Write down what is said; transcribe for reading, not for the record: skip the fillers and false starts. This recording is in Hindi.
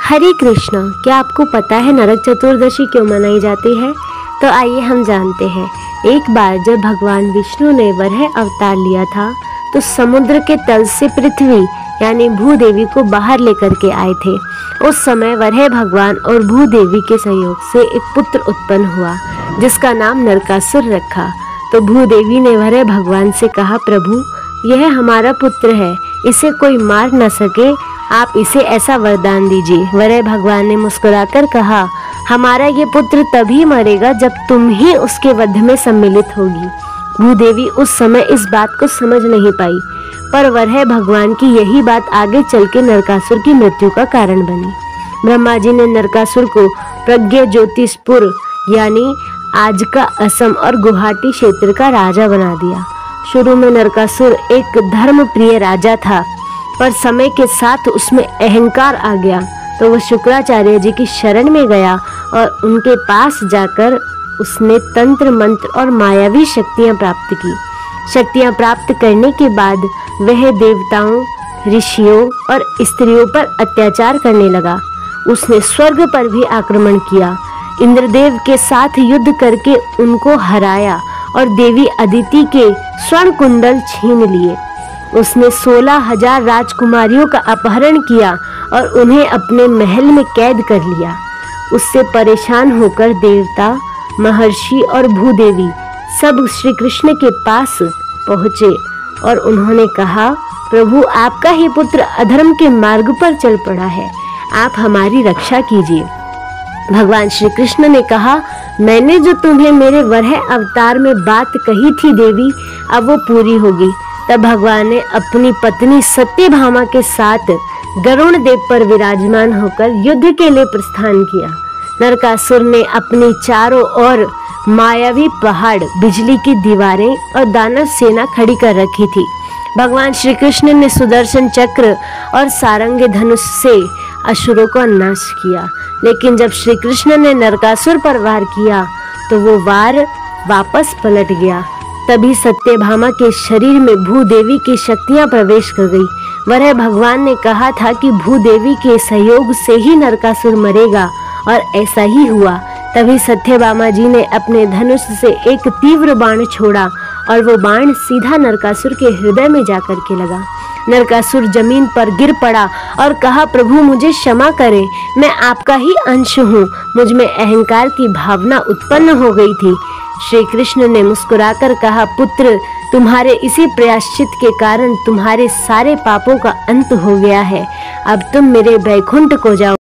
हरे कृष्णा। क्या आपको पता है नरक चतुर्दशी क्यों मनाई जाती है? तो आइए हम जानते हैं। एक बार जब भगवान विष्णु ने वराह अवतार लिया था तो समुद्र के तल से पृथ्वी यानी भूदेवी को बाहर लेकर के आए थे। उस समय वराह भगवान और भूदेवी के सहयोग से एक पुत्र उत्पन्न हुआ जिसका नाम नरकासुर रखा। तो भूदेवी ने वराह भगवान से कहा, प्रभु यह हमारा पुत्र है, इसे कोई मार न सके, आप इसे ऐसा वरदान दीजिए। वराह भगवान ने मुस्कुराकर कहा, हमारा ये पुत्र तभी मरेगा जब तुम ही उसके वध में सम्मिलित होगी। भूदेवी उस समय इस बात को समझ नहीं पाई, पर वराह भगवान की यही बात आगे चल के नरकासुर की मृत्यु का कारण बनी। ब्रह्मा जी ने नरकासुर को प्रज्ञा ज्योतिषपुर यानी आज का असम और गुवाहाटी क्षेत्र का राजा बना दिया। शुरू में नरकासुर एक धर्म प्रिय राजा था, पर समय के साथ उसमें अहंकार आ गया तो वह शुक्राचार्य जी की शरण में गया और उनके पास जाकर उसने तंत्र मंत्र और मायावी शक्तियां प्राप्त की। शक्तियां प्राप्त करने के बाद वह देवताओं, ऋषियों और स्त्रियों पर अत्याचार करने लगा। उसने स्वर्ग पर भी आक्रमण किया, इंद्रदेव के साथ युद्ध करके उनको हराया और देवी अदिति के स्वर्ण कुंडल छीन लिए। उसने 16,000 राजकुमारियों का अपहरण किया और उन्हें अपने महल में कैद कर लिया। उससे परेशान होकर देवता, महर्षि और भूदेवी सब श्री कृष्ण के पास पहुँचे और उन्होंने कहा, प्रभु आपका ही पुत्र अधर्म के मार्ग पर चल पड़ा है, आप हमारी रक्षा कीजिए। भगवान श्री कृष्ण ने कहा, मैंने जो तुम्हें मेरे वराह अवतार में बात कही थी देवी, अब वो पूरी होगी। तब भगवान ने अपनी पत्नी सत्यभामा के साथ गरुण देव पर विराजमान होकर युद्ध के लिए प्रस्थान किया। नरकासुर ने अपनी चारों ओर मायावी पहाड़, बिजली की दीवारें और दानव सेना खड़ी कर रखी थी। भगवान श्री कृष्ण ने सुदर्शन चक्र और सारंग धनुष से असुरों का नाश किया, लेकिन जब श्री कृष्ण ने नरकासुर पर वार किया तो वो वार वापस पलट गया। तभी सत्यभामा के शरीर में भूदेवी की शक्तियां प्रवेश कर गई। वराह भगवान ने कहा था कि भूदेवी के सहयोग से ही नरकासुर मरेगा और ऐसा ही हुआ। तभी सत्यभामा जी ने अपने धनुष से एक तीव्र बाण छोड़ा और वो बाण सीधा नरकासुर के हृदय में जाकर के लगा। नरकासुर जमीन पर गिर पड़ा और कहा, प्रभु मुझे क्षमा करें, मैं आपका ही अंश हूँ, मुझ में अहंकार की भावना उत्पन्न हो गई थी। श्री कृष्ण ने मुस्कुराकर कहा, पुत्र तुम्हारे इसी प्रायश्चित के कारण तुम्हारे सारे पापों का अंत हो गया है, अब तुम मेरे वैकुंठ को जाओ।